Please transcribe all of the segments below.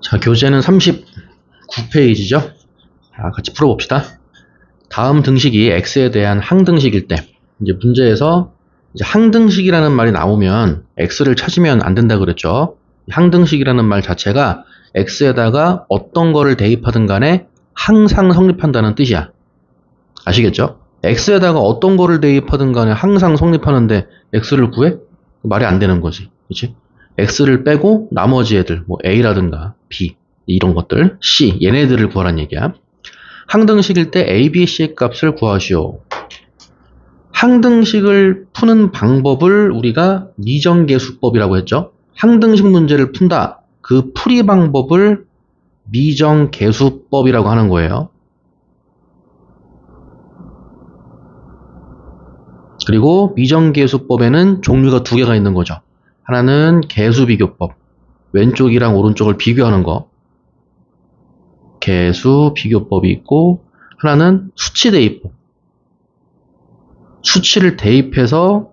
자, 교재는 39페이지죠. 자, 같이 풀어봅시다. 다음 등식이 x에 대한 항등식일 때, 이제 문제에서 이제 항등식이라는 말이 나오면 x를 찾으면 안 된다 그랬죠. 항등식이라는 말 자체가 x에다가 어떤 거를 대입하든 간에 항상 성립한다는 뜻이야. 아시겠죠? x에다가 어떤 거를 대입하든 간에 항상 성립하는데 x를 구해? 말이 안 되는 거지. 그치? x를 빼고 나머지 애들, 뭐 a라든가 b, 이런 것들, c, 얘네들을 구하란 얘기야. 항등식일 때 a, b, c의 값을 구하시오. 항등식을 푸는 방법을 우리가 미정계수법이라고 했죠. 항등식 문제를 푼다. 그 풀이 방법을 미정계수법이라고 하는 거예요. 그리고 미정계수법에는 종류가 두 개가 있는 거죠. 하나는 계수비교법, 왼쪽이랑 오른쪽을 비교하는 거, 계수비교법이 있고, 하나는 수치대입법, 수치를 대입해서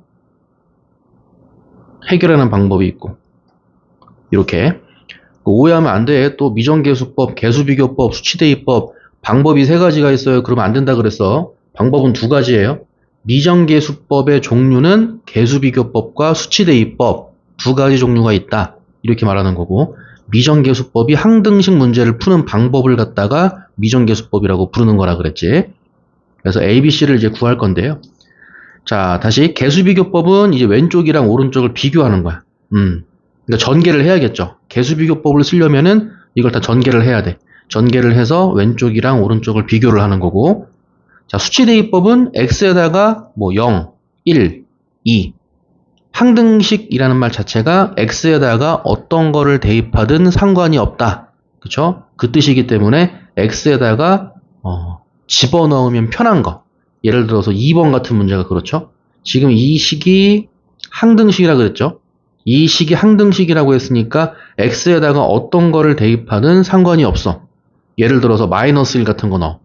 해결하는 방법이 있고, 이렇게 오해하면 안 돼. 또 미정계수법, 계수비교법, 수치대입법, 방법이 세 가지가 있어요. 그러면 안 된다 그랬어. 방법은 두 가지예요. 미정계수법의 종류는 계수비교법과 수치대입법 두 가지 종류가 있다. 이렇게 말하는 거고, 미정계수법이 항등식 문제를 푸는 방법을 갖다가 미정계수법이라고 부르는 거라 그랬지. 그래서 A, B, C를 이제 구할 건데요. 자, 다시 계수비교법은 이제 왼쪽이랑 오른쪽을 비교하는 거야. 그러니까 전개를 해야겠죠. 계수비교법을 쓰려면은 이걸 다 전개를 해야 돼. 전개를 해서 왼쪽이랑 오른쪽을 비교를 하는 거고, 자, 수치대입법은 x에다가 뭐 0, 1, 2. 항등식이라는 말 자체가 x에다가 어떤 거를 대입하든 상관이 없다. 그쵸? 그 뜻이기 때문에 x에다가 집어넣으면 편한 거. 예를 들어서 2번 같은 문제가 그렇죠? 지금 이 식이 항등식이라 그랬죠? 이 식이 항등식이라고 했으니까 x에다가 어떤 거를 대입하든 상관이 없어. 예를 들어서 마이너스 1 같은 거 넣어.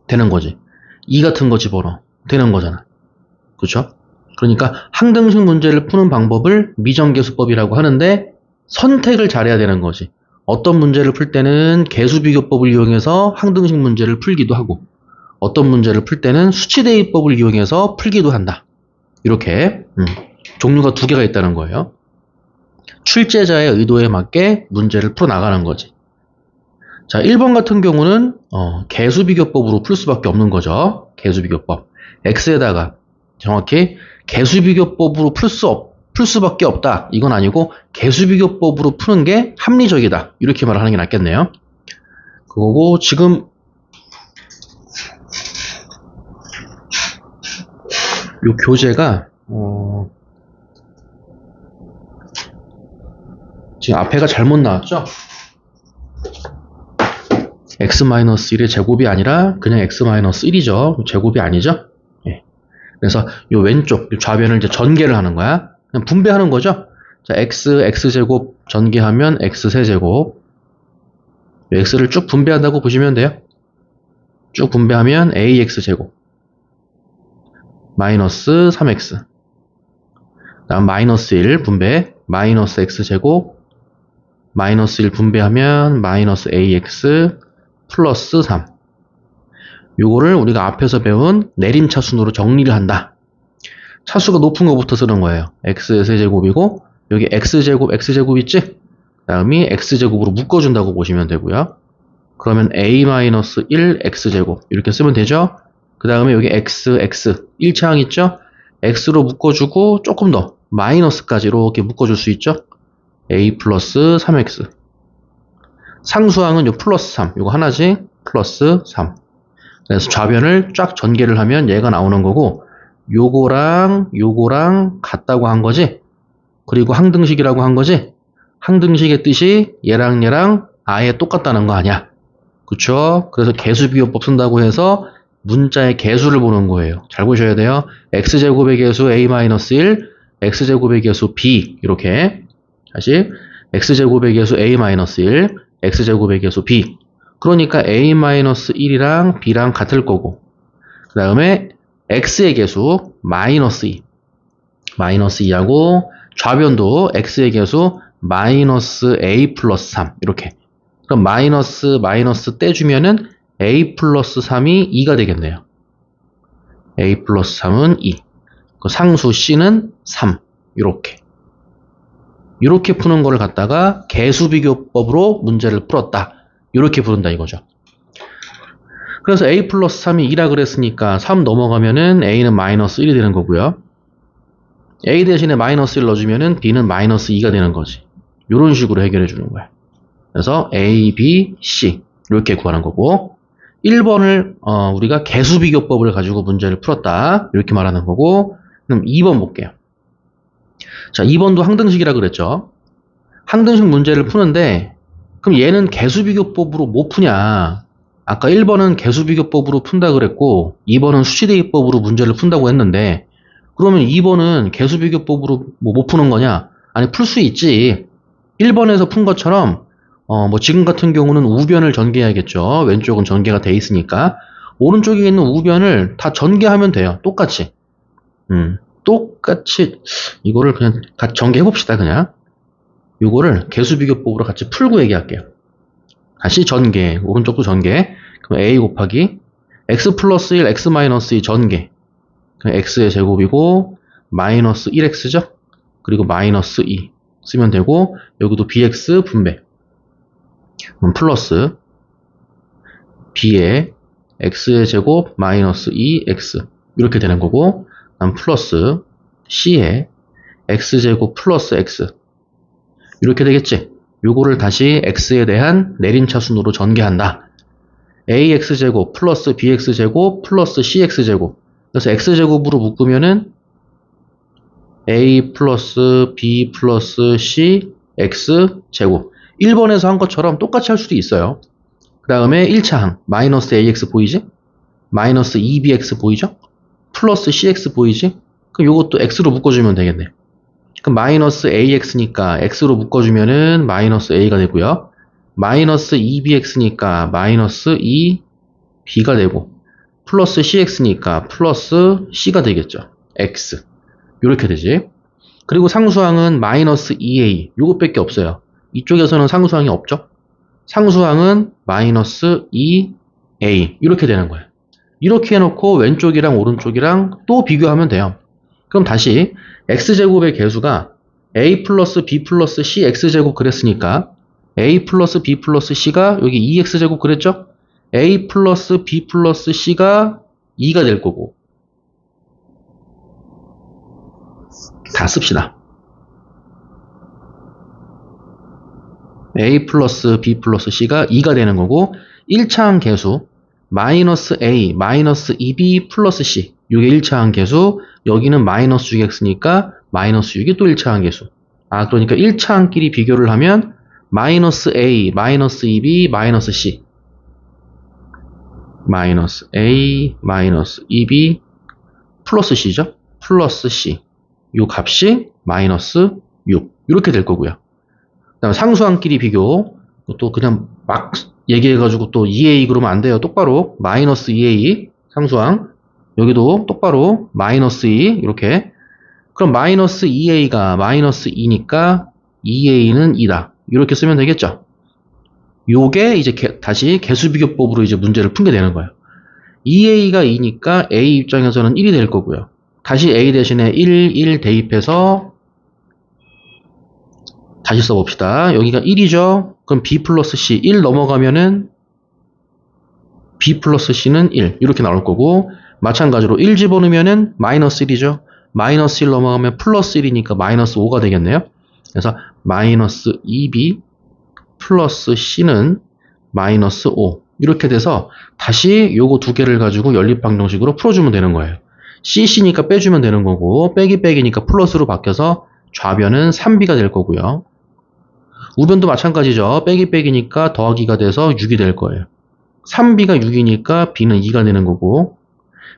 되는 거지. 2 같은 거 집어넣어. 되는 거잖아. 그렇죠? 그러니까 항등식 문제를 푸는 방법을 미정계수법이라고 하는데 선택을 잘해야 되는 거지. 어떤 문제를 풀 때는 계수비교법을 이용해서 항등식 문제를 풀기도 하고, 어떤 문제를 풀 때는 수치대입법을 이용해서 풀기도 한다. 이렇게 종류가 두 개가 있다는 거예요. 출제자의 의도에 맞게 문제를 풀어나가는 거지. 자, 1번 같은 경우는 계수비교법으로 풀 수밖에 없는 거죠. 계수비교법. x에다가 정확히 계수비교법으로 풀 수밖에 없다. 이건 아니고 계수비교법으로 푸는 게 합리적이다. 이렇게 말하는 게 낫겠네요. 그거고 지금 요 교재가 지금 앞에가 잘못 나왔죠? x-1의 제곱이 아니라 그냥 x-1이죠. 제곱이 아니죠? 예. 그래서 이 왼쪽 좌변을 이제 전개를 하는 거야. 그냥 분배하는 거죠. 자, x제곱 전개하면 x세제곱. x를 쭉 분배한다고 보시면 돼요. 쭉 분배하면 ax제곱 마이너스 3x. 다음 마이너스 1 분배 마이너스 x제곱 마이너스 1 분배하면 마이너스 ax 플러스 3. 요거를 우리가 앞에서 배운 내림차순으로 정리를 한다. 차수가 높은 것부터 쓰는 거예요. x세제곱이고 여기 x제곱 있지? 다음이 x제곱으로 묶어준다고 보시면 되고요. 그러면 a-1 x제곱 이렇게 쓰면 되죠? 그 다음에 여기 x 1차항 있죠? x로 묶어주고 조금 더 마이너스까지 이렇게 묶어줄 수 있죠? a 플러스 3x. 상수항은 요 플러스 3, 요거 하나지, 플러스 3. 그래서 좌변을 쫙 전개를 하면 얘가 나오는 거고, 요거랑 같다고 한 거지? 그리고 항등식이라고 한 거지? 항등식의 뜻이 얘랑 아예 똑같다는 거 아니야? 그쵸? 그래서 계수비교법 쓴다고 해서 문자의 계수를 보는 거예요. 잘 보셔야 돼요. x제곱의 계수 a-1, x제곱의 계수 b, 이렇게. 다시, x제곱의 계수 a-1, x제곱의 계수 b. 그러니까 a-1이랑 b랑 같을 거고, 그 다음에 x의 계수 마이너스 2. 마이너스 2하고 좌변도 x의 계수 마이너스 a 플러스 3. 이렇게 그럼 마이너스 떼주면은 a 플러스 3이 2가 되겠네요. a 플러스 3은 2. 그 상수 c는 3. 이렇게 푸는 거를 갖다가 개수비교법으로 문제를 풀었다. 이렇게 부른다 이거죠. 그래서 a 플러스 3이 2라 그랬으니까 3 넘어가면은 a는 마이너스 1이 되는 거고요. a 대신에 마이너스 1 넣어주면은 b는 마이너스 2가 되는 거지. 이런 식으로 해결해 주는 거야. 그래서 a, b, c 이렇게 구하는 거고 1번을 우리가 개수비교법을 가지고 문제를 풀었다. 이렇게 말하는 거고 그럼 2번 볼게요. 자, 2번도 항등식이라 그랬죠. 항등식 문제를 푸는데 그럼 얘는 개수비교법으로 못 푸냐? 아까 1번은 개수비교법으로 푼다 그랬고 2번은 수치대입법으로 문제를 푼다고 했는데 그러면 2번은 개수비교법으로 못 푸는 거냐? 아니, 풀 수 있지. 1번에서 푼 것처럼 뭐 지금 같은 경우는 우변을 전개해야겠죠. 왼쪽은 전개가 돼 있으니까 오른쪽에 있는 우변을 다 전개하면 돼요. 똑같이. 똑같이 이거를 그냥 같이 전개해 봅시다. 그냥 이거를 개수비교법으로 같이 풀고 얘기할게요. 다시 전개, 오른쪽도 전개. 그럼 a 곱하기 x 플러스 1, x 마이너스 2 전개. 그럼 x의 제곱이고 마이너스 1x죠. 그리고 마이너스 2 쓰면 되고 여기도 bx 분배. 그럼 플러스 b의 x의 제곱 마이너스 2x 이렇게 되는 거고 그다음 플러스 c의 x제곱 플러스 x 이렇게 되겠지. 요거를 다시 x에 대한 내림차순으로 전개한다. ax제곱 플러스 bx제곱 플러스 cx제곱 그래서 x제곱으로 묶으면은 a 플러스 b 플러스 c x제곱 1번에서 한 것처럼 똑같이 할 수도 있어요. 그 다음에 1차 항 마이너스 ax 보이지? 마이너스 2bx 보이죠? 플러스 cx 보이지? 그럼 요것도 x로 묶어주면 되겠네. 그럼 마이너스 ax니까 x로 묶어주면은 마이너스 a가 되고요. 마이너스 2bx니까 마이너스 2b가 되고 플러스 cx니까 플러스 c가 되겠죠. x 이렇게 되지. 그리고 상수항은 마이너스 2a 요것밖에 없어요. 이쪽에서는 상수항이 없죠. 상수항은 마이너스 2a 이렇게 되는 거예요. 이렇게 해놓고 왼쪽이랑 오른쪽이랑 또 비교하면 돼요. 그럼 다시 x제곱의 개수가 a 플러스 b 플러스 c x제곱 그랬으니까 a 플러스 b 플러스 c가 여기 2x제곱 그랬죠? a 플러스 b 플러스 c가 2가 될 거고 다 씁시다. a 플러스 b 플러스 c가 2가 되는 거고 1차항 개수 마이너스 a 마이너스 2b 플러스 c 이게 1차항 개수 여기는 마이너스 6x니까 마이너스 6이 또 1차항 개수 그러니까 1차항끼리 비교를 하면 마이너스 a 마이너스 2b 마이너스 c 마이너스 a 마이너스 2b 플러스 c죠 플러스 c 요 값이 마이너스 6 이렇게 될 거고요. 그다음 상수항끼리 비교 또 그냥 막 얘기해가지고 또 2a 그러면 안 돼요. 똑바로 마이너스 2a 상수항 여기도 똑바로 마이너스 2 이렇게 그럼 마이너스 2a가 마이너스 2니까 2a는 2다 이렇게 쓰면 되겠죠. 요게 이제 다시 개수비교법으로 이제 문제를 풀게 되는 거예요. 2a가 2니까 a 입장에서는 1이 될 거고요. 다시 a 대신에 1 대입해서 다시 써봅시다. 여기가 1이죠. 그럼 b 플러스 c 1 넘어가면은 b 플러스 c는 1 이렇게 나올 거고 마찬가지로 1 집어넣으면은 마이너스 1이죠. 마이너스 1 넘어가면 플러스 1이니까 마이너스 5가 되겠네요. 그래서 마이너스 2b 플러스 c는 마이너스 5 이렇게 돼서 다시 요거 두 개를 가지고 연립방정식으로 풀어주면 되는 거예요. cc니까 빼주면 되는 거고 빼기 빼기니까 플러스로 바뀌어서 좌변은 3b가 될 거고요. 우변도 마찬가지죠. 빼기 빼기니까 더하기가 돼서 6이 될 거예요. 3b가 6이니까 b는 2가 되는 거고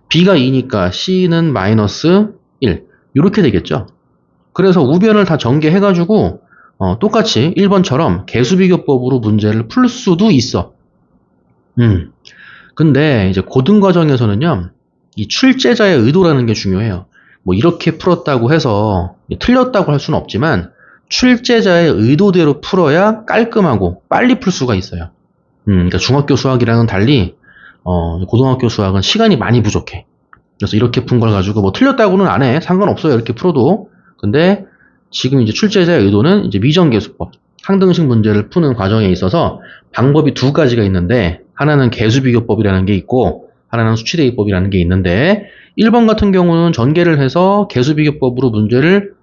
b가 2니까 c는 마이너스 1 이렇게 되겠죠. 그래서 우변을 다 전개해가지고 똑같이 1번처럼 개수비교법으로 문제를 풀 수도 있어. 근데 이제 고등과정에서는요. 이 출제자의 의도라는 게 중요해요. 뭐 이렇게 풀었다고 해서 틀렸다고 할 수는 없지만 출제자의 의도대로 풀어야 깔끔하고 빨리 풀 수가 있어요. 그러니까 중학교 수학이랑은 달리 고등학교 수학은 시간이 많이 부족해. 그래서 이렇게 푼 걸 가지고 뭐 틀렸다고는 안 해. 상관없어요. 이렇게 풀어도. 근데 지금 이제 출제자의 의도는 이제 미정계수법, 상등식 문제를 푸는 과정에 있어서 방법이 두 가지가 있는데, 하나는 개수비교법이라는 게 있고 하나는 수치대입법이라는 게 있는데, 1번 같은 경우는 전개를 해서 개수비교법으로 문제를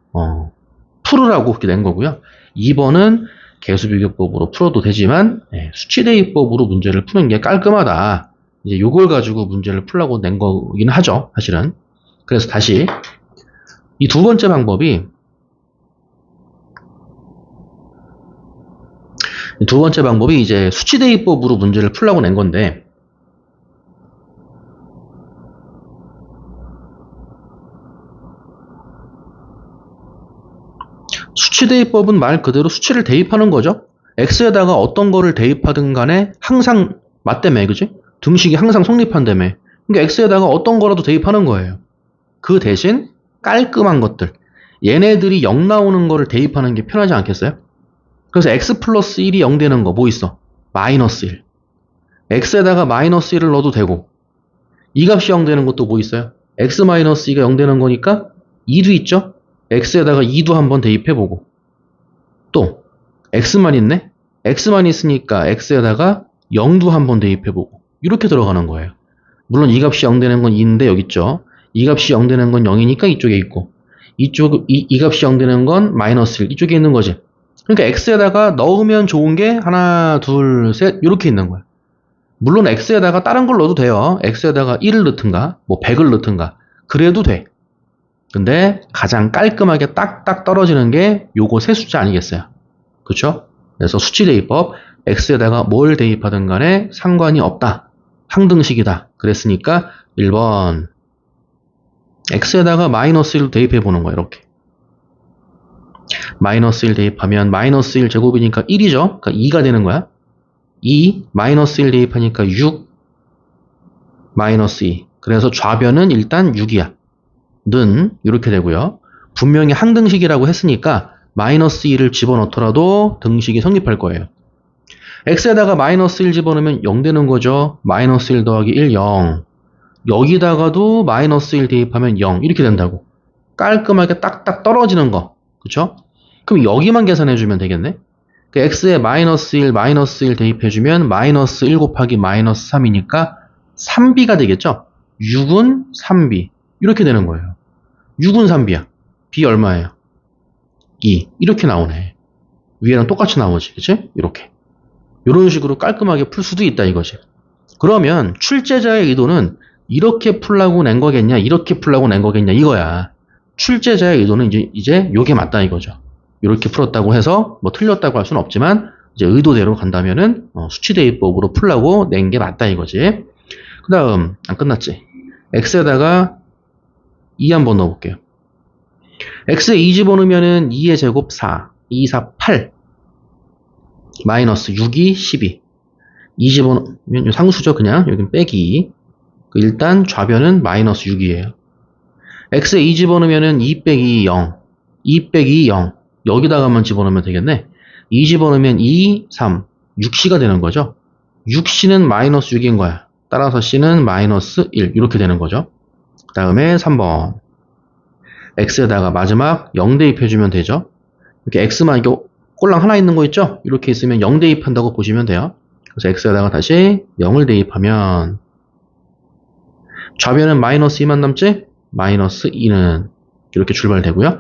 풀으라고 그렇게 낸 거고요. 2번은 개수비교법으로 풀어도 되지만 수치대입법으로 문제를 푸는 게 깔끔하다. 이제 요걸 가지고 문제를 풀라고 낸 거긴 하죠, 사실은. 그래서 다시 이 두 번째 방법이 이제 수치대입법으로 문제를 풀라고 낸 건데, 수치대입법은 말 그대로 수치를 대입하는 거죠. x에다가 어떤 거를 대입하든 간에 항상 맞다며, 그지? 등식이 항상 성립한다며. 그러니까 x에다가 어떤 거라도 대입하는 거예요. 그 대신 깔끔한 것들, 얘네들이 0 나오는 거를 대입하는 게 편하지 않겠어요? 그래서 x 플러스 1이 0 되는 거 뭐 있어? 마이너스 1. x에다가 마이너스 1을 넣어도 되고, 이 값이 0 되는 것도 뭐 있어요? x 마이너스 2가 0 되는 거니까 2도 있죠? x에다가 2도 한번 대입해보고, 또 x만 있네? x만 있으니까 x에다가 0도 한번 대입해보고, 이렇게 들어가는 거예요. 물론 이 값이 0 되는 건 2인데 여기 있죠. 이 값이 0 되는 건 0이니까 이쪽에 있고, 이 값이 0 되는 건 마이너스 1 이쪽에 있는 거지. 그러니까 x에다가 넣으면 좋은 게 하나, 둘, 셋 이렇게 있는 거야. 물론 x에다가 다른 걸 넣어도 돼요. x에다가 1을 넣든가 뭐 100을 넣든가 그래도 돼. 근데 가장 깔끔하게 딱딱 떨어지는 게 요거 세 숫자 아니겠어요? 그렇죠? 그래서 수치대입법, x에다가 뭘 대입하든 간에 상관이 없다. 항등식이다. 그랬으니까 1번 x에다가 마이너스 1을 대입해보는 거예요. 이렇게 마이너스 1 대입하면 마이너스 1 제곱이니까 1이죠. 그러니까 2가 되는 거야. 2 마이너스 1 대입하니까 6 마이너스 2. 그래서 좌변은 일단 6이야. 는 이렇게 되고요. 분명히 항등식이라고 했으니까 마이너스 2를 집어넣더라도 등식이 성립할 거예요. x에다가 마이너스 1 집어넣으면 0 되는 거죠. 마이너스 1 더하기 1, 0. 여기다가도 마이너스 1 대입하면 0 이렇게 된다고. 깔끔하게 딱딱 떨어지는 거. 그쵸? 그럼 여기만 계산해주면 되겠네. 그 x에 마이너스 1 대입해주면 마이너스 1 곱하기 마이너스 3이니까 3b가 되겠죠? 6은 3b. 이렇게 되는 거예요. 6은 3b야. b 얼마예요? 2. 이렇게 나오네. 위에랑 똑같이 나오지. 그치? 이렇게. 이런 식으로 깔끔하게 풀 수도 있다 이거지. 그러면 출제자의 의도는 이렇게 풀라고 낸 거겠냐, 이렇게 풀라고 낸 거겠냐 이거야. 출제자의 의도는 이제 요게 맞다 이거죠. 이렇게 풀었다고 해서 뭐 틀렸다고 할 수는 없지만 이제 의도대로 간다면은 수치대입법으로 풀라고 낸 게 맞다 이거지. 그 다음 안 끝났지. x에다가 2 한번 넣어볼게요. x에 2 집어넣으면은 2의 제곱 4, 2, 4, 8 마이너스 6이 12. 2 집어넣으면 상수죠. 그냥 여긴 빼기. 일단 좌변은 마이너스 6이에요. x에 2 집어넣으면은 2 빼기 0, 2 빼기 0 여기다가만 집어넣으면 되겠네. 2 집어넣으면 2, 3, 6c가 되는 거죠. 6c는 마이너스 6인 거야. 따라서 c는 마이너스 1 이렇게 되는 거죠. 그 다음에 3번 x에다가 마지막 0 대입해주면 되죠. 이렇게 x만 이게 꼴랑 하나 있는 거 있죠? 이렇게 있으면 0 대입한다고 보시면 돼요. 그래서 x에다가 다시 0을 대입하면 좌변은 마이너스 2만 남지? 마이너스 2는 이렇게 출발되고요.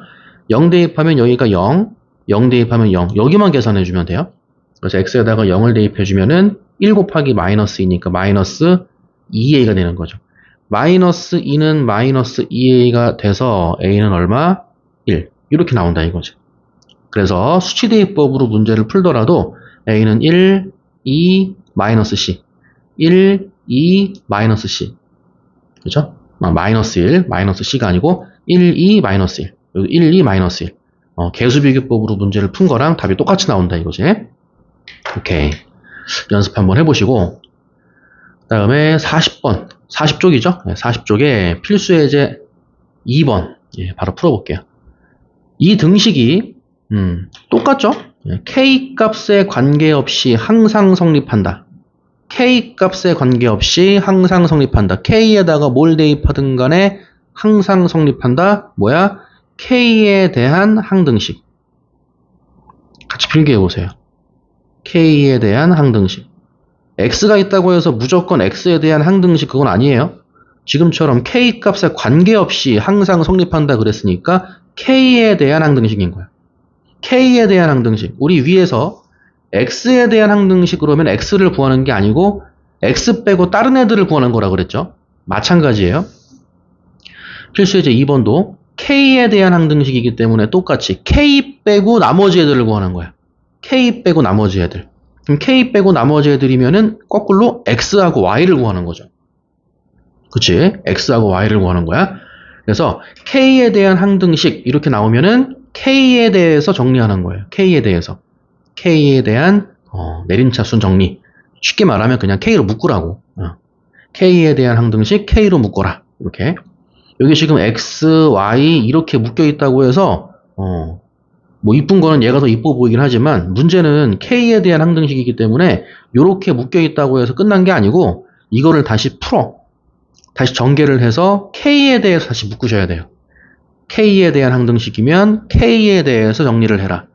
0 대입하면 여기가 0, 0 대입하면 0 여기만 계산해주면 돼요. 그래서 x에다가 0을 대입해주면은 1 곱하기 마이너스 2니까 마이너스 2a가 되는 거죠. 마이너스 2는 마이너스 2a가 돼서 a는 얼마? 1 이렇게 나온다 이거죠. 그래서 수치대입법으로 문제를 풀더라도 a는 1, 2, 마이너스 c 1, 2, 마이너스 c 그렇죠? 마이너스 1, 마이너스 c가 아니고 1, 2, 마이너스 1 여기 1, 2, 마이너스 1 개수비교법으로 문제를 푼 거랑 답이 똑같이 나온다 이거지. 오케이. 연습 한번 해보시고 그 다음에 40번 40쪽이죠? 40쪽에 필수예제 2번 바로 풀어볼게요. 이 등식이 똑같죠? K 값에 관계없이 항상 성립한다. K 값에 관계없이 항상 성립한다. K에다가 뭘 대입하든 간에 항상 성립한다. 뭐야? K에 대한 항등식. 같이 필기해보세요. K에 대한 항등식. X가 있다고 해서 무조건 X에 대한 항등식 그건 아니에요. 지금처럼 K 값에 관계없이 항상 성립한다 그랬으니까 K에 대한 항등식인 거야. K에 대한 항등식. 우리 위에서 X에 대한 항등식 그러면 X를 구하는 게 아니고 X 빼고 다른 애들을 구하는 거라 그랬죠. 마찬가지예요. 필수예제 2번도 K에 대한 항등식이기 때문에 똑같이 K 빼고 나머지 애들을 구하는 거야. K 빼고 나머지 애들. 그럼 K 빼고 나머지 애들이면은 거꾸로 X하고 Y를 구하는 거죠. 그치? X하고 Y를 구하는 거야. 그래서 K에 대한 항등식 이렇게 나오면은 K에 대해서 정리하는 거예요. K에 대해서. K에 대한 내림차순 정리. 쉽게 말하면 그냥 K로 묶으라고. K에 대한 항등식 K로 묶어라. 이렇게. 여기 지금 X, Y 이렇게 묶여 있다고 해서 뭐 이쁜 거는 얘가 더 이뻐 보이긴 하지만 문제는 K에 대한 항등식이기 때문에 이렇게 묶여 있다고 해서 끝난 게 아니고 이거를 다시 풀어. 다시 전개를 해서 K에 대해서 다시 묶으셔야 돼요. K에 대한 항등식이면 K에 대해서 정리를 해라.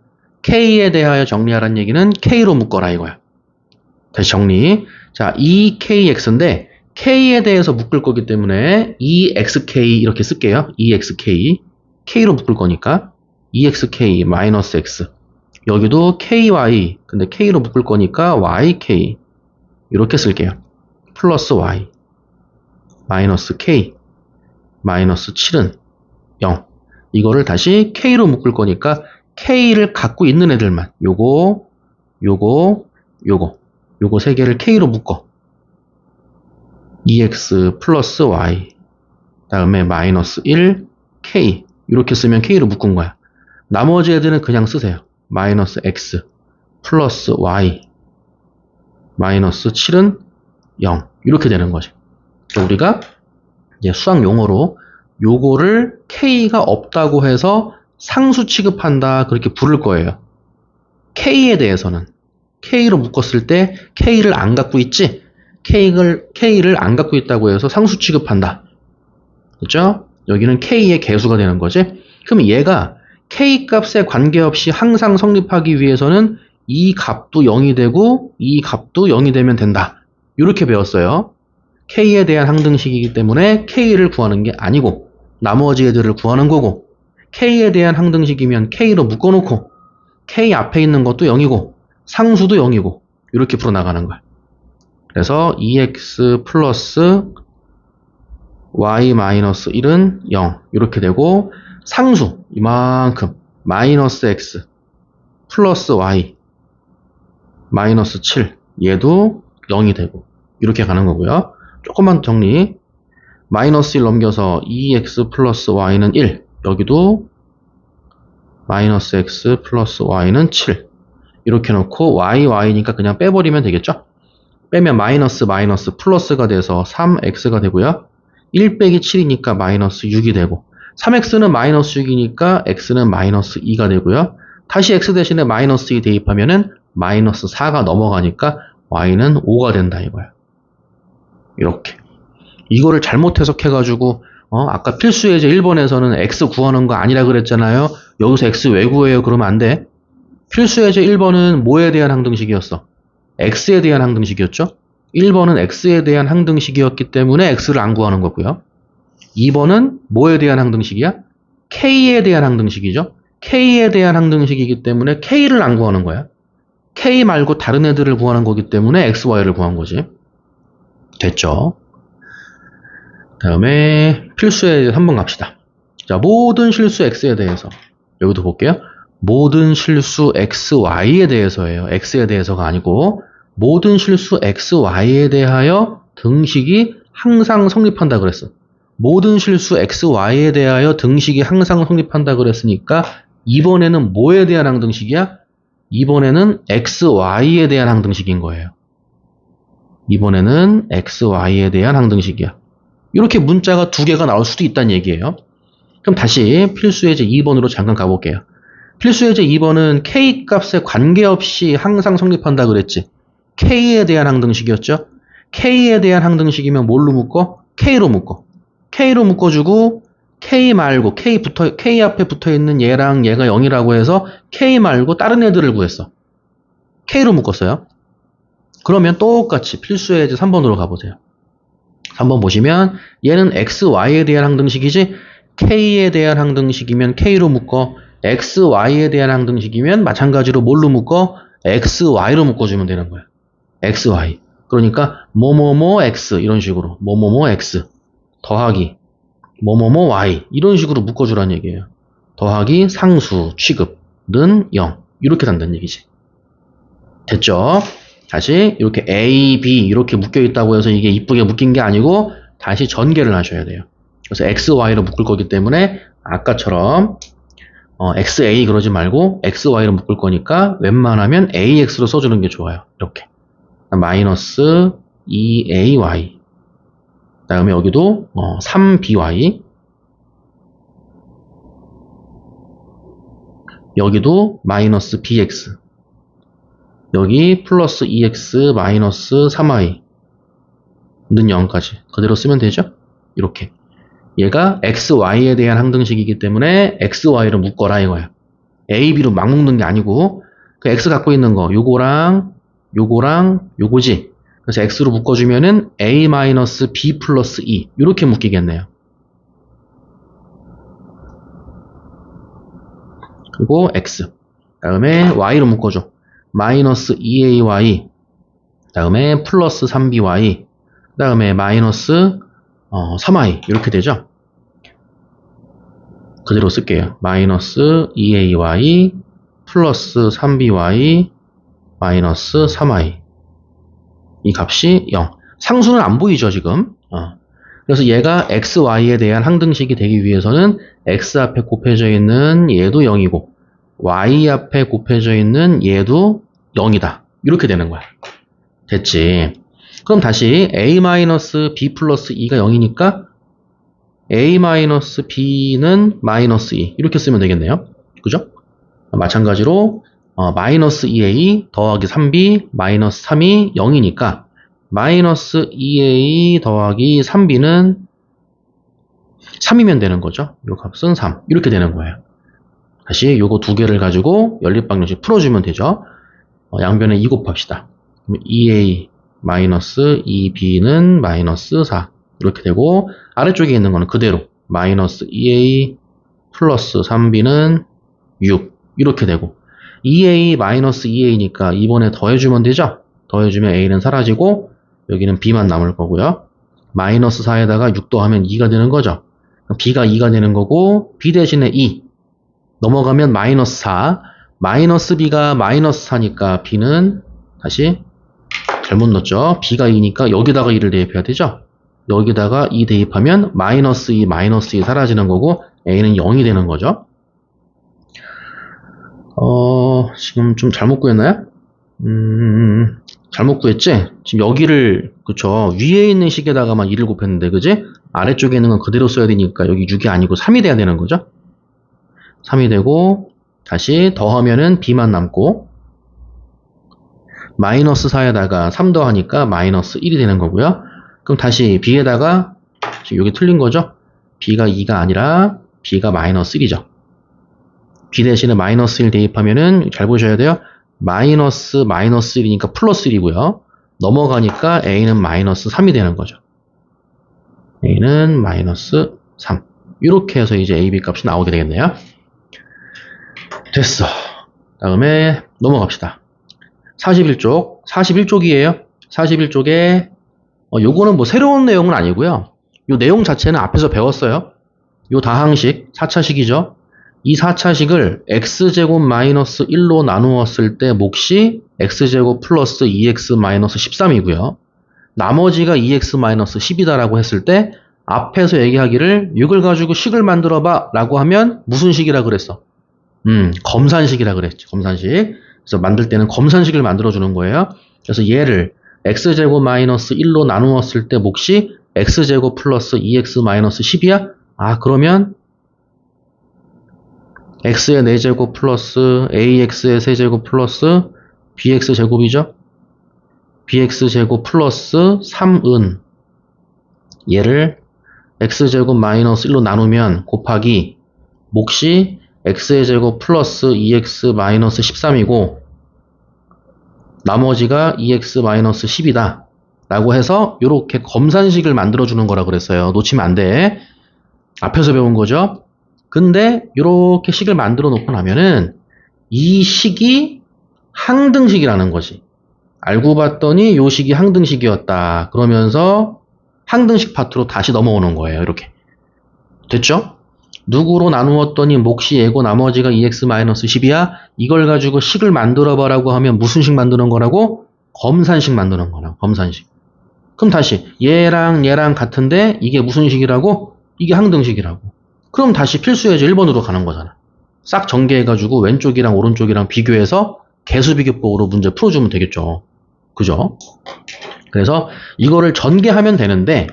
K에 대하여 정리하라는 얘기는 K로 묶어라 이거야. 다시 정리. 자, EKX인데 K에 대해서 묶을 거기 때문에 EXK 이렇게 쓸게요. EXK. K로 묶을 거니까 EXK 마이너스 X. 여기도 KY. 근데 K로 묶을 거니까 YK. 이렇게 쓸게요. 플러스 Y. 마이너스 K. 마이너스 7은 0. 이거를 다시 K로 묶을 거니까 K를 갖고 있는 애들만. 요거 세 개를 K로 묶어. EX 플러스 Y. 다음에 마이너스 1 K. 이렇게 쓰면 K로 묶은 거야. 나머지 애들은 그냥 쓰세요. 마이너스 X 플러스 Y 마이너스 7은 0. 이렇게 되는 거죠. 우리가 이제 수학 용어로 요거를 K가 없다고 해서 상수 취급한다 그렇게 부를 거예요. K에 대해서는 K로 묶었을 때 K를 안 갖고 있지? K를 안 갖고 있다고 해서 상수 취급한다. 그렇죠? 여기는 K의 개수가 되는 거지. 그럼 얘가 K 값에 관계없이 항상 성립하기 위해서는 이 값도 0이 되고 이 값도 0이 되면 된다. 이렇게 배웠어요. K에 대한 항등식이기 때문에 K를 구하는 게 아니고 나머지 애들을 구하는 거고 K에 대한 항등식이면 K로 묶어놓고 K 앞에 있는 것도 0이고 상수도 0이고 이렇게 풀어나가는 거야. 그래서 EX 플러스 Y 마이너스 1은 0 이렇게 되고 상수 이만큼 마이너스 X 플러스 Y 마이너스 7 얘도 0이 되고 이렇게 가는 거고요. 조금만 정리. 마이너스 1 넘겨서 2x 플러스 y는 1 여기도 마이너스 x 플러스 y는 7 이렇게 놓고 y니까 그냥 빼버리면 되겠죠. 빼면 마이너스 플러스가 돼서 3x가 되고요. 1 빼기 7이니까 마이너스 6이 되고 3x는 마이너스 6이니까 x는 마이너스 2가 되고요. 다시 x 대신에 마이너스 2 대입하면은 마이너스 4가 넘어가니까 y는 5가 된다 이거야. 이렇게. 이거를 잘못 해석해가지고 아까 필수예제 1번에서는 x 구하는 거 아니라 그랬잖아요. 여기서 x 왜 구해요? 그러면 안 돼. 필수예제 1번은 뭐에 대한 항등식이었어? x에 대한 항등식이었죠? 1번은 x에 대한 항등식이었기 때문에 x를 안 구하는 거고요. 2번은 뭐에 대한 항등식이야? k에 대한 항등식이죠. k에 대한 항등식이기 때문에 k를 안 구하는 거야. k 말고 다른 애들을 구하는 거기 때문에 x, y를 구한 거지. 됐죠? 다음에 필수에 한번 갑시다. 자, 모든 실수 x에 대해서 여기도 볼게요. 모든 실수 x, y에 대해서예요. x에 대해서가 아니고 모든 실수 x, y에 대하여 등식이 항상 성립한다 그랬어. 모든 실수 x, y에 대하여 등식이 항상 성립한다 그랬으니까 이번에는 뭐에 대한 항등식이야? 이번에는 x, y에 대한 항등식인 거예요. 이번에는 x, y에 대한 항등식이야. 이렇게 문자가 두 개가 나올 수도 있다는 얘기예요. 그럼 다시 필수예제 2번으로 잠깐 가볼게요. 필수 예제 2번은 K 값에 관계없이 항상 성립한다 그랬지. K에 대한 항등식이었죠. K에 대한 항등식이면 뭘로 묶어? K로 묶어. K로 묶어주고 K 말고 K 앞에 붙어있는 얘랑 얘가 0이라고 해서 K 말고 다른 애들을 구했어. K로 묶었어요. 그러면 똑같이 필수 예제 3번으로 가보세요. 3번 보시면 얘는 X, Y에 대한 항등식이지 K에 대한 항등식이면 K로 묶어 X, Y에 대한 항등식이면 마찬가지로 뭘로 묶어? X, Y로 묶어주면 되는 거야. X, Y. 그러니까 뭐뭐뭐 X 이런 식으로 뭐뭐뭐 X 더하기 뭐뭐뭐 Y 이런 식으로 묶어주라는 얘기예요. 더하기 상수 취급는 0 이렇게 된다는 얘기지. 됐죠? 다시 이렇게 A, B 이렇게 묶여있다고 해서 이게 이쁘게 묶인 게 아니고 다시 전개를 하셔야 돼요. 그래서 X, Y로 묶을 거기 때문에 아까처럼 XA 그러지 말고 XY로 묶을 거니까 웬만하면 AX로 써주는 게 좋아요. 이렇게 마이너스 2AY 그 다음에 여기도 3BY 여기도 마이너스 BX 여기 플러스 2x 마이너스 3y 는 0까지 그대로 쓰면 되죠? 이렇게 얘가 xy에 대한 항등식이기 때문에 xy를 묶어라 이거야. a, b로 막 묶는 게 아니고 그 x 갖고 있는 거 요거랑 요거지. 그래서 x로 묶어주면은 a 마이너스 b 플러스 2 이렇게 묶이겠네요. 그리고 x 다음에 y로 묶어줘. 마이너스 2ay 다음에 플러스 3by 다음에 마이너스 3y 이렇게 되죠. 그대로 쓸게요. 마이너스 2ay 플러스 3by 마이너스 3y 이 값이 0. 상수는 안 보이죠 지금. 그래서 얘가 x, y에 대한 항등식이 되기 위해서는 x 앞에 곱해져 있는 얘도 0이고 y 앞에 곱해져 있는 얘도 0이다. 이렇게 되는 거야. 됐지. 그럼 다시 a-b 플러스 2가 0이니까 a-b는 마이너스 2 이렇게 쓰면 되겠네요. 그죠? 마찬가지로 마이너스 2a 더하기 3b 마이너스 3이 0이니까 마이너스 2a 더하기 3b는 3이면 되는 거죠. 이 값은 3 이렇게 되는 거예요. 다시 요거 두 개를 가지고 연립방정식 풀어주면 되죠. 양변에 2 곱합시다. 그럼 2a 마이너스 2b는 마이너스 4 이렇게 되고 아래쪽에 있는 거는 그대로 마이너스 2a 플러스 3b는 6 이렇게 되고 2a 마이너스 2a니까 이번에 더해주면 되죠. 더해주면 a는 사라지고 여기는 b만 남을 거고요. 마이너스 4에다가 6 더하면 2가 되는 거죠. b가 2가 되는 거고 b 대신에 2 넘어가면 마이너스 4 마이너스 b가 마이너스 4니까 b는 다시 잘못 넣었죠. b가 2니까 여기다가 2를 대입해야 되죠. 여기다가 2 대입하면 마이너스 2 마이너스 2 사라지는 거고 a는 0이 되는 거죠. 지금 좀 잘못 구했나요? 잘못 구했지? 지금 여기를 그쵸 위에 있는 식에다가만 2를 곱했는데 그지? 아래쪽에 있는 건 그대로 써야 되니까 여기 6이 아니고 3이 돼야 되는 거죠. 3이 되고 다시 더하면은 b만 남고 마이너스 4에다가 3 더하니까 마이너스 1이 되는 거고요. 그럼 다시 b에다가 지금 여기 틀린 거죠? b가 2가 아니라 b가 마이너스 1이죠. b 대신에 마이너스 1 대입하면은 잘 보셔야 돼요. 마이너스 1이니까 플러스 1이고요. 넘어가니까 a는 마이너스 3이 되는 거죠. a는 마이너스 3 이렇게 해서 이제 a, b 값이 나오게 되겠네요. 됐어. 다음에 넘어갑시다. 41쪽이에요. 41쪽에 요거는 뭐 새로운 내용은 아니고요. 요 내용 자체는 앞에서 배웠어요. 요 다항식 4차식이죠. 이 4차식을 x제곱 마이너스 1로 나누었을 때 몫이 x제곱 플러스 2x 마이너스 13이고요. 나머지가 2x 마이너스 10이다라고 했을 때 앞에서 얘기하기를 6을 가지고 식을 만들어봐 라고 하면 무슨 식이라 그랬어? 검산식이라 그랬지. 검산식. 그래서 만들 때는 검산식을 만들어주는 거예요. 그래서 얘를 x제곱 마이너스 1로 나누었을 때 몫이 x제곱 플러스 2x 마이너스 10이야? 그러면 x의 4제곱 플러스 ax의 세제곱 플러스 bx제곱이죠. bx제곱 플러스 3은 얘를 x제곱 마이너스 1로 나누면 곱하기 몫이 x의 제곱 플러스 2x 마이너스 13이고 나머지가 2x 마이너스 10이다 라고 해서 이렇게 검산식을 만들어주는 거라 그랬어요. 놓치면 안 돼. 앞에서 배운 거죠. 근데 이렇게 식을 만들어 놓고 나면은 이 식이 항등식이라는 거지. 알고 봤더니 이 식이 항등식이었다. 그러면서 항등식 파트로 다시 넘어오는 거예요. 이렇게. 됐죠? 누구로 나누었더니 몫이 얘고 나머지가 2x-10이야? 이걸 가지고 식을 만들어봐라고 하면 무슨 식 만드는 거라고? 검산식 만드는 거라고. 검산식. 그럼 다시 얘랑 얘랑 같은데 이게 무슨 식이라고? 이게 항등식이라고. 그럼 다시 필수예제 1번으로 가는 거잖아. 싹 전개해가지고 왼쪽이랑 오른쪽이랑 비교해서 개수비교법으로 문제 풀어주면 되겠죠. 그죠? 그래서 이거를 전개하면 되는데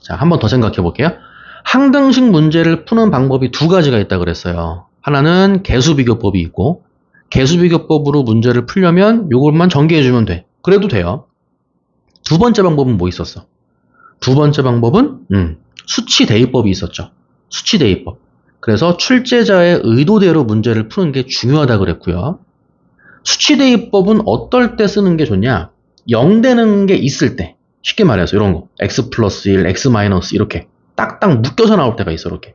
자, 한 번 더 생각해 볼게요. 항등식 문제를 푸는 방법이 두 가지가 있다 그랬어요. 하나는 개수비교법이 있고 개수비교법으로 문제를 풀려면 이것만 전개해주면 돼. 그래도 돼요. 두 번째 방법은 뭐 있었어? 두 번째 방법은 수치대입법이 있었죠. 수치대입법. 그래서 출제자의 의도대로 문제를 푸는 게 중요하다 그랬고요. 수치대입법은 어떨 때 쓰는 게 좋냐? 0 되는 게 있을 때. 쉽게 말해서 이런 거. x 플러스 1, x 마이너스 이렇게 딱딱 묶여서 나올 때가 있어. 이렇게.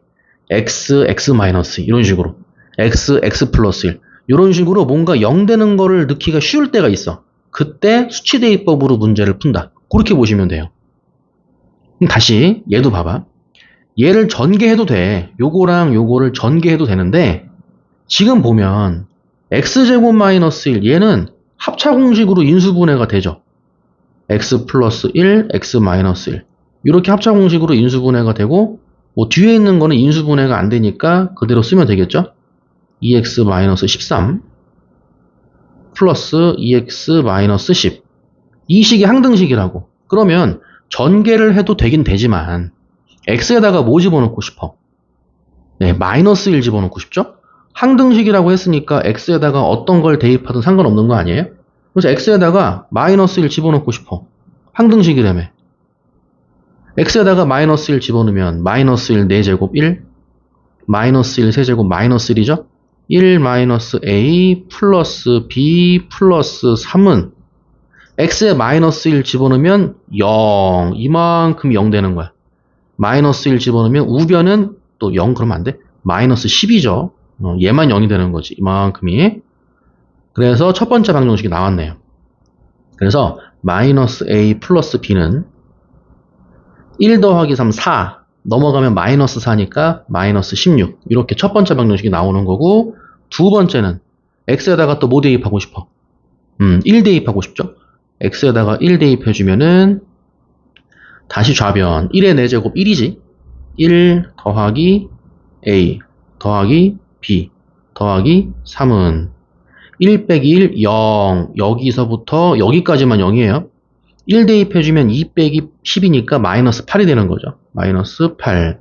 x, x 마이너스 이런 식으로. x, x 플러스 1 이런 식으로 뭔가 0 되는 거를 넣기가 쉬울 때가 있어. 그때 수치대입법으로 문제를 푼다. 그렇게 보시면 돼요. 그럼 다시 얘도 봐봐. 얘를 전개해도 돼. 요거랑 요거를 전개해도 되는데 지금 보면 x제곱 마이너스 1 얘는 합차공식으로 인수분해가 되죠. x 플러스 1, x 마이너스 1 이렇게 합차공식으로 인수분해가 되고 뭐 뒤에 있는 거는 인수분해가 안 되니까 그대로 쓰면 되겠죠. 2x 마이너스 13 플러스 2x 마이너스 10 이 식이 항등식이라고. 그러면 전개를 해도 되긴 되지만 x에다가 뭐 집어넣고 싶어? 네, 마이너스 1 집어넣고 싶죠? 항등식이라고 했으니까 x에다가 어떤 걸 대입하든 상관없는 거 아니에요? 그래서 x에다가 마이너스 1 집어넣고 싶어. 항등식이라며. x에다가 마이너스 1 집어넣으면 마이너스 1 4제곱 1 마이너스 1 세제곱 마이너스 1이죠? 1 마이너스 a 플러스 b 플러스 3은 x에 마이너스 1 집어넣으면 0 이만큼 0 되는 거야. 마이너스 1 집어넣으면 우변은 또 0 그러면 안 돼? 마이너스 10이죠. 얘만 0이 되는 거지. 이만큼이. 그래서 첫 번째 방정식이 나왔네요. 그래서 마이너스 a 플러스 b는 1 더하기 3 4 넘어가면 마이너스 4니까 마이너스 16 이렇게 첫 번째 방정식이 나오는 거고 두 번째는 x에다가 또 뭐 대입하고 싶어? 1 대입하고 싶죠? x에다가 1 대입해주면은 다시 좌변 1의 4제곱 1이지 1 더하기 a 더하기 b 더하기 3은 1 빼기 1 0 여기서부터 여기까지만 0이에요. 1 대입해주면 2 빼기 10이니까 마이너스 8이 되는 거죠. 마이너스 8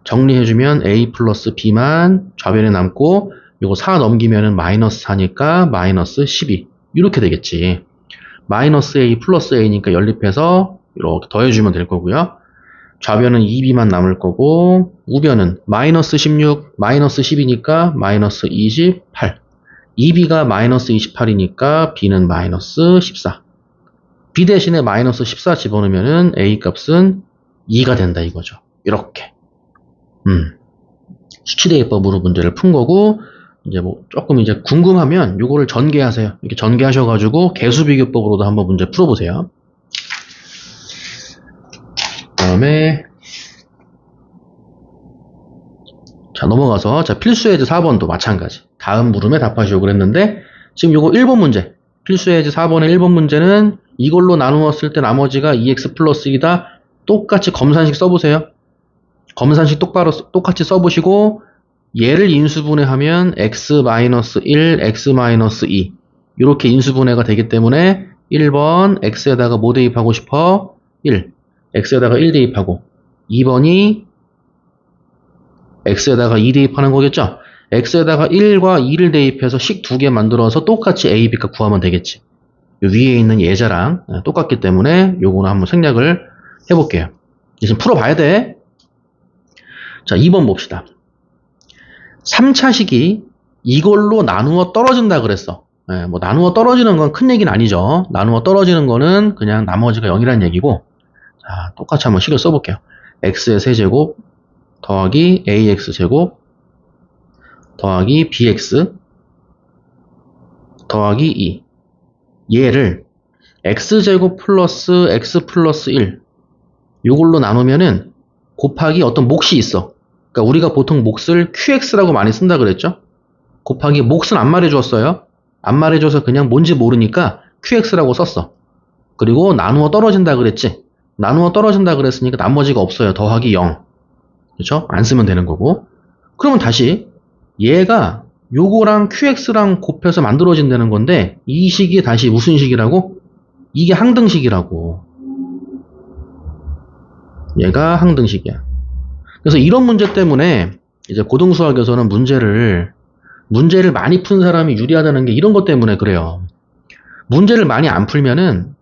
정리해주면 a 플러스 b만 좌변에 남고 요거 4 넘기면은 마이너스 4니까 마이너스 12 이렇게 되겠지. 마이너스 a 플러스 a니까 연립해서 이렇게 더해주면 될 거고요. 좌변은 2b만 남을 거고 우변은 마이너스 16 마이너스 10이니까 마이너스 28 2b가 마이너스 28이니까 b는 마이너스 14 b 대신에 마이너스 14 집어넣으면은 a 값은 2가 된다 이거죠. 이렇게 수치대입법으로 문제를 푼 거고 이제 뭐 조금 이제 궁금하면 요거를 전개하세요. 이렇게 전개하셔가지고 개수비교법으로도 한번 문제 풀어보세요. 그다음에 자 넘어가서 자 필수예제 4번도 마찬가지. 다음 물음에 답하시오 그랬는데 지금 요거 1번 문제 필수예제 4번의 1번 문제는 이걸로 나누었을 때 나머지가 2x 플러스 2다. 똑같이 검산식 써보세요. 검산식 똑같이 써보시고 얘를 인수분해하면 x-1, x-2 이렇게 인수분해가 되기 때문에 1번 x에다가 뭐 대입하고 싶어? 1 x에다가 1 대입하고 2번이 x에다가 2 대입하는 거겠죠? x에다가 1과 2를 대입해서 식 2개 만들어서 똑같이 a, b값 구하면 되겠지. 요 위에 있는 예자랑 똑같기 때문에 요거는 한번 생략을 해볼게요. 지금 풀어봐야 돼. 자, 2번 봅시다. 3차식이 이걸로 나누어 떨어진다 그랬어. 뭐 나누어 떨어지는 건 큰 얘기는 아니죠. 나누어 떨어지는 거는 그냥 나머지가 0이란 얘기고, 자, 똑같이 한번 식을 써볼게요. x의 세제곱 더하기 ax 제곱 더하기 bx 더하기 2. 얘를 x제곱 플러스 x 플러스 1 요걸로 나누면은 곱하기 어떤 몫이 있어. 그러니까 우리가 보통 몫을 qx라고 많이 쓴다 그랬죠. 곱하기 몫은 안 말해줬어요. 안 말해줘서 그냥 뭔지 모르니까 qx라고 썼어. 그리고 나누어 떨어진다 그랬지. 나누어 떨어진다 그랬으니까 나머지가 없어요. 더하기 0. 그렇죠? 안 쓰면 되는 거고. 그러면 다시 얘가 요거랑 qx랑 곱해서 만들어진다는 건데 이 식이 다시 무슨 식이라고? 이게 항등식이라고. 얘가 항등식이야. 그래서 이런 문제 때문에 이제 고등수학에서는 문제를 많이 푼 사람이 유리하다는 게 이런 것 때문에 그래요. 문제를 많이 안 풀면은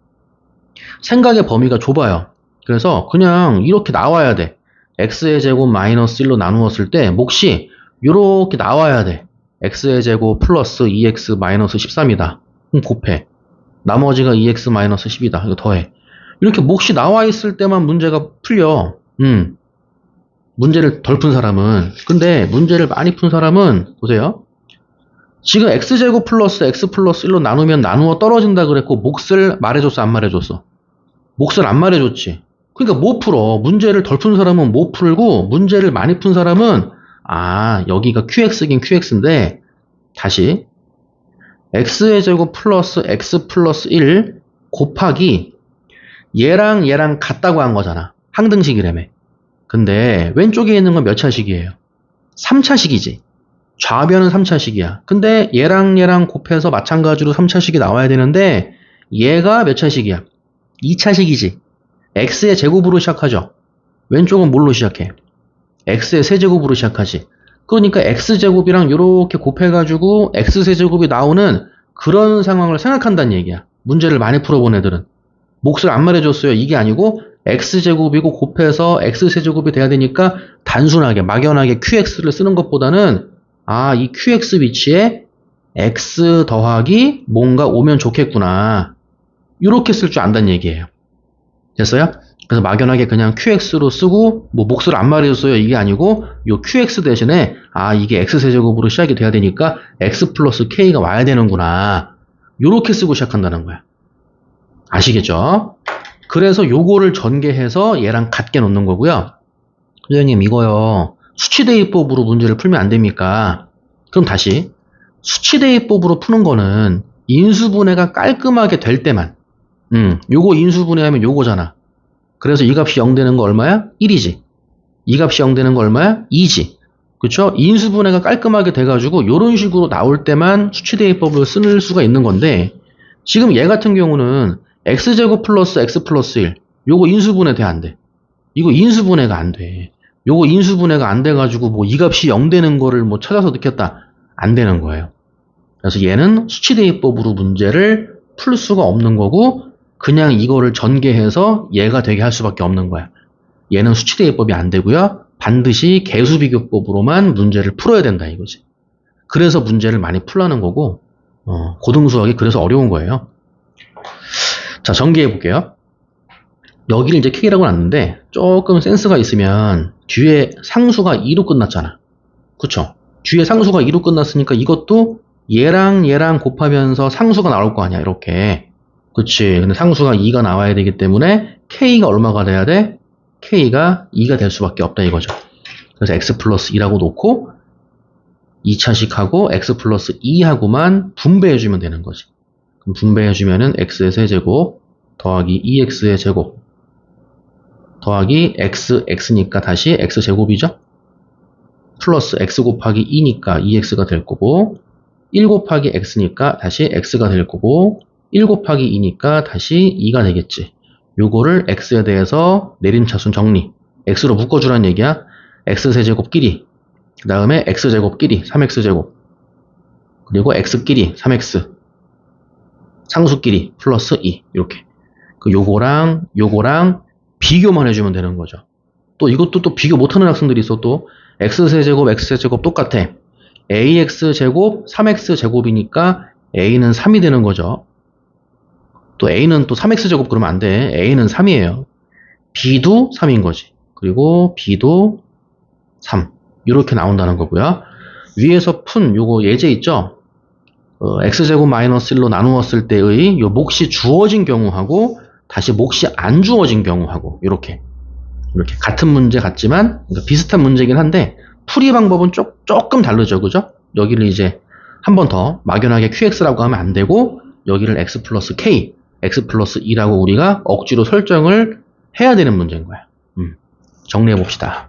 생각의 범위가 좁아요. 그래서 그냥 이렇게 나와야 돼. x의 제곱 마이너스 1로 나누었을 때 몫이 이렇게 나와야 돼. x의 제곱 플러스 2x 마이너스 13이다. 그럼 곱해. 나머지가 2x 마이너스 10이다. 이거 더해. 이렇게 몫이 나와 있을 때만 문제가 풀려. 문제를 덜 푼 사람은. 근데 문제를 많이 푼 사람은 보세요. 지금 x제곱 플러스 x 플러스 1로 나누면 나누어 떨어진다 그랬고 몫을 말해줬어 안 말해줬어? 몫을 안 말해줬지. 그러니까 못 풀어. 문제를 덜 푼 사람은 못 풀고 문제를 많이 푼 사람은 여기가 qx긴 qx인데 다시 x의 제곱 플러스 x 플러스 1 곱하기 얘랑 얘랑 같다고 한 거잖아. 항등식이라며. 근데 왼쪽에 있는 건 몇 차식이에요? 3차식이지. 좌변은 3차식이야. 근데 얘랑 얘랑 곱해서 마찬가지로 3차식이 나와야 되는데 얘가 몇 차식이야? 2차식이지. x의 제곱으로 시작하죠. 왼쪽은 뭘로 시작해? x의 세제곱으로 시작하지. 그러니까 x제곱이랑 이렇게 곱해가지고 x세제곱이 나오는 그런 상황을 생각한다는 얘기야. 문제를 많이 풀어본 애들은. 몫을 안 말해줬어요. 이게 아니고 x제곱이고 곱해서 x세제곱이 돼야 되니까 단순하게 막연하게 qx를 쓰는 것보다는 이 qx 위치에 x 더하기 뭔가 오면 좋겠구나. 이렇게 쓸 줄 안다는 얘기예요. 됐어요? 그래서 막연하게 그냥 qx로 쓰고 뭐 몫을 안 말해줬어요. 이게 아니고 요 qx 대신에 이게 x세제곱으로 시작이 돼야 되니까 x 플러스 k가 와야 되는구나. 요렇게 쓰고 시작한다는 거야. 아시겠죠? 그래서 요거를 전개해서 얘랑 같게 놓는 거고요. 선생님 이거요. 수치대입법으로 문제를 풀면 안 됩니까? 그럼 다시 수치대입법으로 푸는 거는 인수분해가 깔끔하게 될 때만 요거 인수분해하면 요거잖아. 그래서 이 값이 0 되는 거 얼마야? 1이지. 이 값이 0 되는 거 얼마야? 2지. 그쵸? 인수분해가 깔끔하게 돼가지고 요런 식으로 나올 때만 수치대입법을 쓸 수가 있는 건데 지금 얘 같은 경우는 x제곱 플러스 x 플러스 1 요거 인수분해 돼 안 돼? 이거 인수분해가 안 돼. 요거 인수분해가 안 돼가지고 뭐 이 값이 0 되는 거를 뭐 찾아서 넣겠다. 안 되는 거예요. 그래서 얘는 수치대입법으로 문제를 풀 수가 없는 거고 그냥 이거를 전개해서 얘가 되게 할 수밖에 없는 거야. 얘는 수치대입법이 안 되고요. 반드시 개수비교법으로만 문제를 풀어야 된다 이거지. 그래서 문제를 많이 풀라는 거고 고등수학이 그래서 어려운 거예요. 자, 전개해 볼게요. 여기를 이제 K라고 놨는데 조금 센스가 있으면 뒤에 상수가 2로 끝났잖아. 그쵸? 뒤에 상수가 2로 끝났으니까 이것도 얘랑 얘랑 곱하면서 상수가 나올 거 아니야 이렇게. 그치? 근데 상수가 2가 나와야 되기 때문에 K가 얼마가 돼야 돼? K가 2가 될 수밖에 없다 이거죠. 그래서 X 플러스 2라고 놓고 2차식하고 X 플러스 2하고만 분배해주면 되는 거지. 그럼 분배해주면은 X의 세제곱 더하기 2X의 제곱 더하기 X니까 다시 X제곱이죠? 플러스 X 곱하기 2니까 2X가 될 거고 1 곱하기 X니까 다시 X가 될 거고 1 곱하기 2니까 다시 2가 되겠지. 요거를 X에 대해서 내림차순 정리. X로 묶어주라는 얘기야. X세제곱끼리 그 다음에 x제곱끼리 3x제곱, 그리고 x끼리 3x, 상수끼리 플러스 2 이렇게. 그 요거랑 비교만 해주면 되는 거죠. 또 이것도 또 비교 못하는 학생들이 있어. 또 x세제곱 x세제곱 똑같아. ax제곱 3x제곱이니까 a는 3이 되는 거죠. 또 a는 또 3x제곱 그러면 안 돼. a는 3이에요. b도 3인 거지. 그리고 b도 3 이렇게 나온다는 거고요. 위에서 푼 요거 예제 있죠. x제곱 마이너스 1로 나누었을 때의 요 몫이 주어진 경우하고 다시 몫이 안 주어진 경우하고 이렇게 같은 문제 같지만 그러니까 비슷한 문제긴 한데 풀이 방법은 조금 다르죠. 그죠? 여기를 이제 한 번 더 막연하게 qx라고 하면 안 되고 여기를 x 플러스 k, x 플러스 2라고 우리가 억지로 설정을 해야 되는 문제인 거야. 정리해 봅시다.